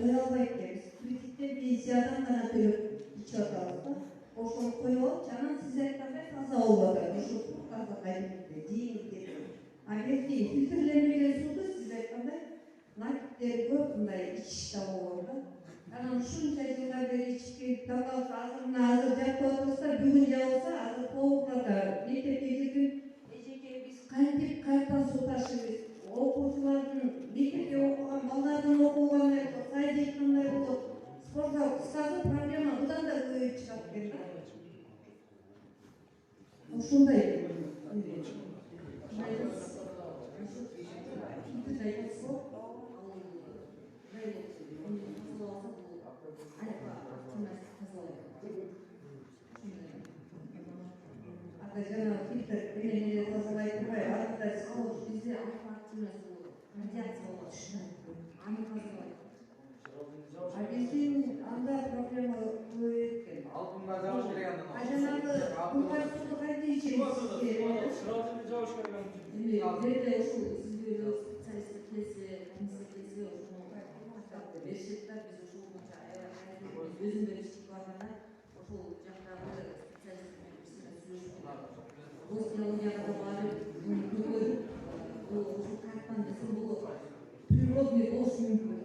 кое албайт экенбиз. Кредиттен пенсиядан гана төлөп ичип атабыз да. Ошону коюп алып, анан сиз айткандай таза болуп атат. Ошо суу таза кайдыгындай жеңил кетет. А бирки фильтрленбеген сууну сиз айткандай накиптер көп мындай ичиште болгон да. Анан ушунча жылдар бери ичип келип тазалык азыр жактап атабыздар, бүгүн жабылса, азыр тоолукта мектепке кирдим. Эжеке биз кантип кайрадан суу ташыбыз? Окуучулардын мектепте окуган балдардын окуганы сайжый кандай болот? Спортзал кыскасы проблема мындан да көбөйүп чыгат экен да. Ушундай. Жана фильтр менен тазалай турбай, анда суу бизде радиация болот ушундай. Аны тазалайт. А биздин анда проблема көбөйөт экен. Алтынга жабыш керек анда. Жанагы кумгар сууну кантип ичебиз? Шыраатын жабыш керек. Жерде ушул сизге специалисттер келсе, комиссия келсе, ошону беришет да, биз ошол боюнча өзүмдө иштеп барганда ошол жактагы специалисттер менен сүйлөшүп госгеологияга барып, көрүп, ошол кайткан десе бул природный болушу мүмкүн.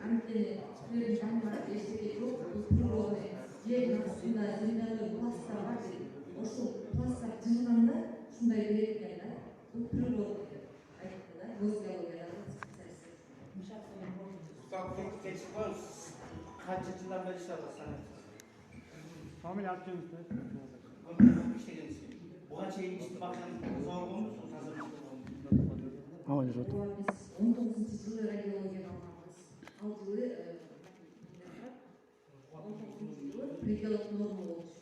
Анткени силердин жаныңарда эчтеке жок, бул природный жердин астында земляной пласттар бар дейт. Ошол пласттар жылганда ушундай берет экен да. Бул природный айтты да, госгеологиядагы специалисттер. Устав geçip var. Kaç yıldan beri işte var. Family aktivite. İşte gelsin. Bu an şeyin işte bakın zor olmuş. Ama ne oldu? Biz 19-жылы радиологияга алганбыз. Ал жылы 19-жылы пределдик норма болчу.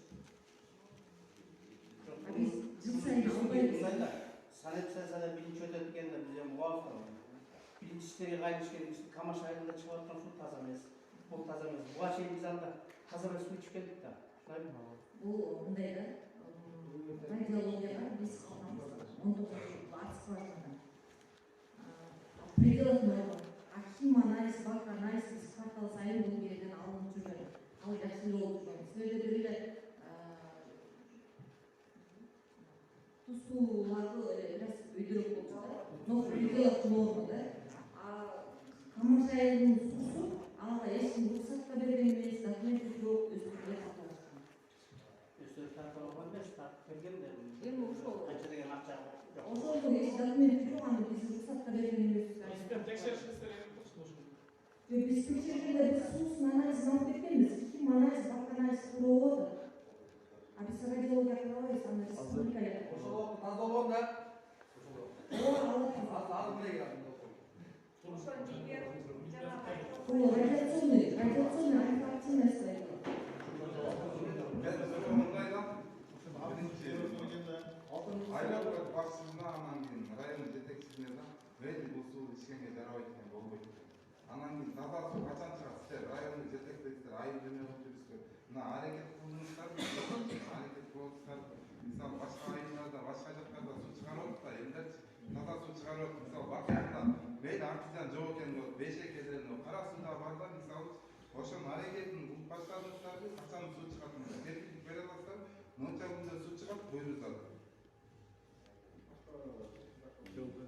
А биз жыл сайын албайбыз. Sanepsiyasada birinci ödetkenler bize muaf var. Birinci işleri kaymışken Kamaş ayında çıkartan su taze emas. Bu taze emas. Bu şey biz anda taze bir su içip geldik de. Bu mындай да. Радиологияга биз алганбыз 19-жылы артикулатында. Пределдик норма. Хим анализ, бак анализ квартал сайын бул жерден алынып жүргөн. Ал жакшы болуп жүргөн. Силерде бир эле сууларды biraz өйдөрөк болчу да. Но пределдик норма да. Камаш айылдын суусу ага эч ким уруксат да берген эмес, документи жок, өздөрү катышкан. Өздөрү тартылган эмес, тартып бергендер. Эми ошол Канча деген акча жок. ошолду эч документи жок, аны биз уруксат да берген эмес. Текшеришиңиздер болчу. Биз текшергенде биз суусун анализин алып кеткенбиз. Хим анализ, бак анализ куруу болот. А биз радиология кылабайбыз, аны республикада. Ошол таза болгон да. Алып келген. Ошол жерге жанагы Бул радиационный антиактивный стоит. Айлабад башчысына анан кийин район жетекчисине бул суу ичкенге жарабайт экен, болбойт экен. Анан кийин таза суу качан чыгат? Силер районду жетектейсиздер, айыл эме кылып жүрүпсүздөр. Мына аракет кылыңыздар, аракет кылыңыздар. Мисалы башка айылдарда, башка жактарда суу чыгарып атат да, элдерчи таза суу чыгарып атат. Мисалы Бакыйда мейли артизан жок экен болот, бешек кезерин кара сууда бар да, мисалы ошонун аракетин кылып баштадыңыздарбы, качан суу чыгат? Кепилдик бере аласыздар, мынча күндө суу чыгат, буйрузат.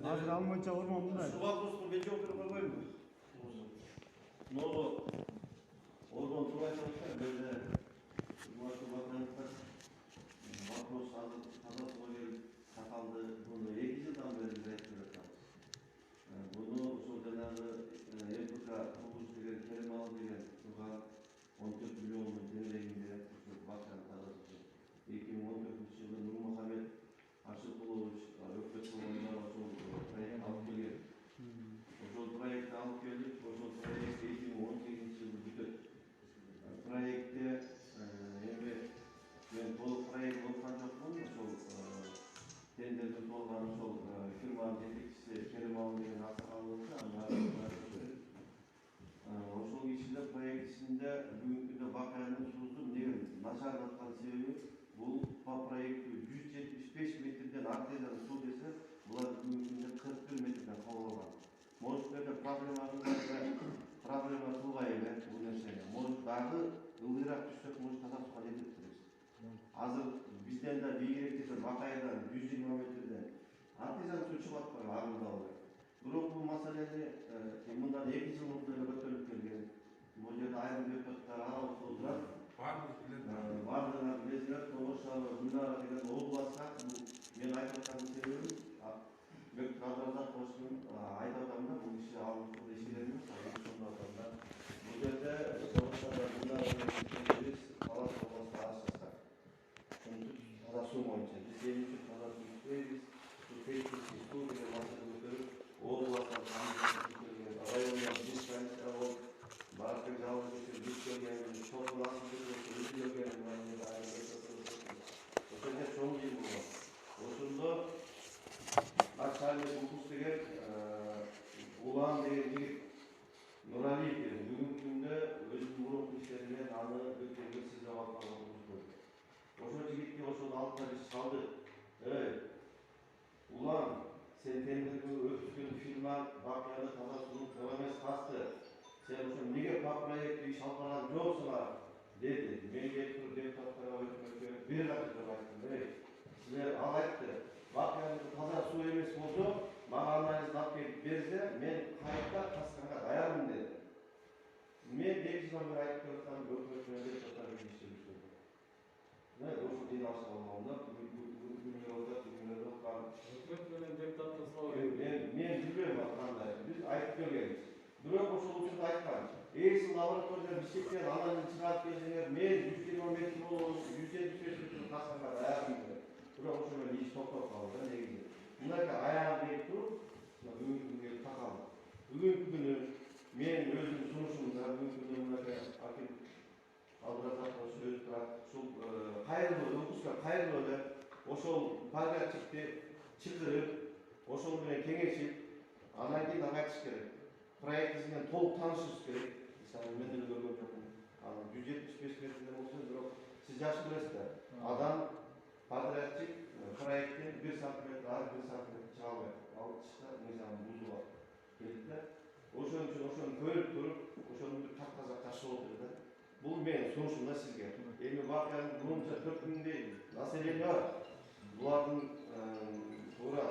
Азыр ал боюнча ормон мындай. Şu vapursun ben çok bir koyayım mı? Ne oldu? Oradan turaya çalışıyor. Böyle muhatı vatandaşlar vapur sazı soyu sakaldı. Bunu 2 yıldan beri ürettiler. Bunu şu dönemde EPK Kuruluş diye kelime aldı diye 14 milyonlu deneyimde bakan tarafı. 2014 yılında Nur Muhammed Aşık Uluç, Ökbet Kullanlar proyekt alıp geliyor. Ошол проектти алып келдик. Ошол проект 2018 жылы бүтөт. Проектте эми мен толук проект окуган жокмун. Ошол тендердин толган ошол фирманын жетекчиси Керималы деген аксакалыбыз ошол кишилер проект ичинде бүгүнкү күндө Бакаянын суусу эмнеге начарлаткан себеби бул проект 175 метрден артезиан суу десе булар бүгүнкү күндө 41 метрден кабыл алган. Может, это проблема кылбай эле. дагы ылдыйраак түшсөк может таза сууга жетиптирбиз. Азыр бизден да бийигирээк жерден Бакайдан 120 метрден артизан суу чыгып аткан арылдабы. Бирок бул маселени мындан 2 жыл мурда эле көтөрүлүп келген. Бул жерде айрым депутаттар аралык отурат. Бардыгына билесиңер, Тобошалы Гүлнара деген областка мен айтып аткан себебим Бектур Абдыразаковичтин айтып аткан да бул киши алыштырды ишкерер эмес, ошондо атканда бул жерде Тобошалы Гүлнара деген Талас областына аралашса. Таза суу боюнча биз эмне таза суу ичпейбиз, техникалык суу деген маселе көтөрүп, областтан районда биз комиссия болуп, Баракбек Жалбеков келген, Чолпон Асылбеков келген, ошондо чоң жыйын болгон. Ошондо Акшалбек Укус деген Улан деген жигит Нуралиев деген бүгүнкү күндө өзүнүн мурунку иштери менен аны өтө белсиздеп алып барган. Ошол жигитти ошол алдына биз чалдык. Улан, сен тендерге өткүзгөн фирма Бакияны таза суу туура эмес касты. Sen ошо эмнеге по проекту иш алып барган жоксуңар деди. Мен келип депутаттарга өкмөткө бир катар айттым. Силер ал айтты. Бакияны таза суу эмес болсо, мага анализин алып келип берсе, мен кайта касканга даярмын деди. Мен 2 жылдан бери айтып келаткан өкмөт менен депутаттар иштешти. Ошо дин алышып алганда Өкмөт менен депутаттар салып мен билбейм кандай. Биз айтып келгенбиз. Бирок ошол учурда айткан. Сиз лабораторияда биштектен анализ чыгарып келсеңер, мен 120 метр болуп, 175 метр касканга даярмын деп. Бирок ошо менен иш токтоп калды да негизи. Мындай аягы келип туруп, бүгүнкү күнгө такалды. Бүгүнкү күнү мен өзүмдүн сунушумда бүгүнкү күнү мындай Аким Абдыразаков сөз турат. Ушул кайрылуу, укуска кайрылуу деп ошол подрядчикти чакырып, ошол менен кеңешип, анан кийин айтыш керек. Проектisi менен толук таанышыбыз керек. Мен деле көргөн жокмун. Анан 175 метрден болсо, бирок сиз жакшы билесиздер. Адам подрядчик проекттен 1 сантиметр ары 1 сантиметр чыга албайт. Ал чыкса, мыйзам бузулат. Келет да. Ошон үчүн ошону көрүп туруп, ошону бир тактаза каршы болуп да. Бул менин сунушум да сизге. Эми Бакиянын бурунча 4000 население бар. Булардын туура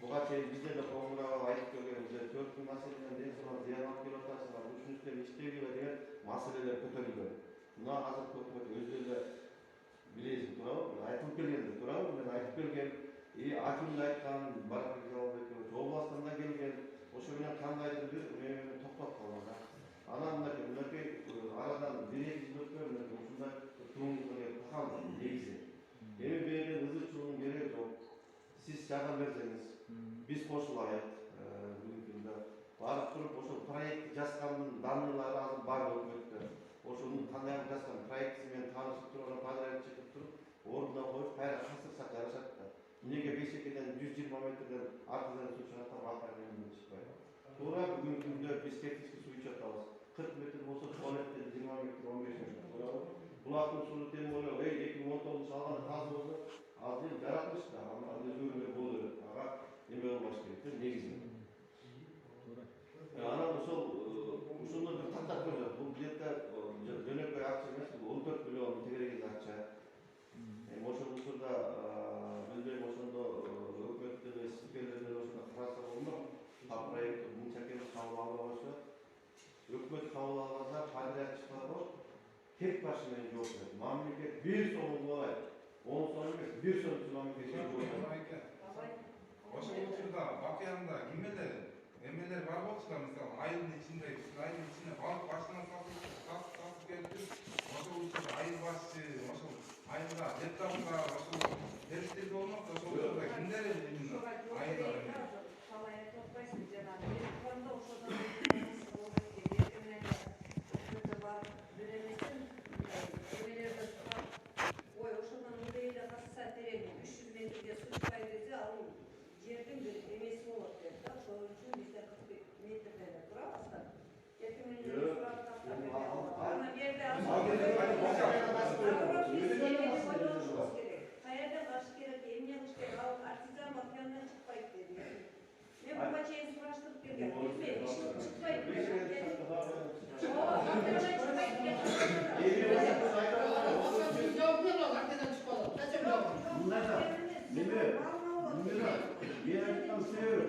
буга чейин бизде да программага айтып келгенбизде 4000 населениеден денсаулыгына зыян алып келип атасыңар, ушунун үстүнө иштегиле деген маселелер көтөрүлгөн. Мына азыркы өкмөт өздөрү да билесиң, туурабы? Айтылып келгенди, туурабы? Мен айтып келгем, Аким да айткан, Баракбек Жалбеков, областтан да келген, ошо менен кандайдыр бир менен токтоп калган да. Анан мынакей арадан 1-2 жыл өткөн менен ушундай туңгузга келип такалды негизи. Эми берген ызычуунун кереги жок. Siz жардам берсеңиз, биз кошулайык. Бүгүнкү күндө барып туруп ошол проектти жазганын данныйлары азыр бар өкмөттө. Ошонун кандай жазган проектиси менен таанышып турган подрядчик чыгып туруп, ордуна коюп, кайра кастырсак жарашат да. Эмнеге Бейшекеден 120 метрден артынан суу чыгат да Бакайдан чыкпайт. Туура бүгүнкү күндө биз технический суу ичип атабыз. 40 метр болсо, туалеттен 20 метр, 15 метр. Булактын суу тем более 2019 алганда таза болсо, азыр жаратмыш да, өзгөрүүлөр боло берет. Ага эме болбош керек да негизи. Анан ошол ушуну бир тактап көрсөт. Бул где-то жөнөкөй акча эмес, 14 миллион тегерегиз акча. Ошол учурда билбейм, ошондо өкмөттүн спикерлери ошондо караса болмок. Ал проектти мынчакен кабыл алып койсо, өкмөт кабыл алганда подрядчикларга тек башы менен жооп берет. Мамлекет 1 сом албайт. 10 сом эмес, 1 сом мамлекет жооп берет. Ошол учурда Бакыянда кимелер эмелер бар болчу, мисалы айылдын ичинде балык башынан сатып келип, ошол учурда айыл башчы, ошол айылда депутатка ошол бериштирди болмок, ошол учурда кимдер айылда Талай топпайсың жанагы. Кандай ошодон ой, ошондон мындайда касса тереги 300 метрге суу чыкпай десе, ал жердин бир эмеси болот деп да. Ошол үчүн бизде 40 метрден турабызда. 2000 сурап таптап берген. Ана жерде каерден каршы керек, эмне кылыш керек, ал артизан Бакыяндан чыкпайт деди. Мен буга чейин сураштырып келгем. Билбейм, ишин Неме? Балма Неме? Мен айтқан себебі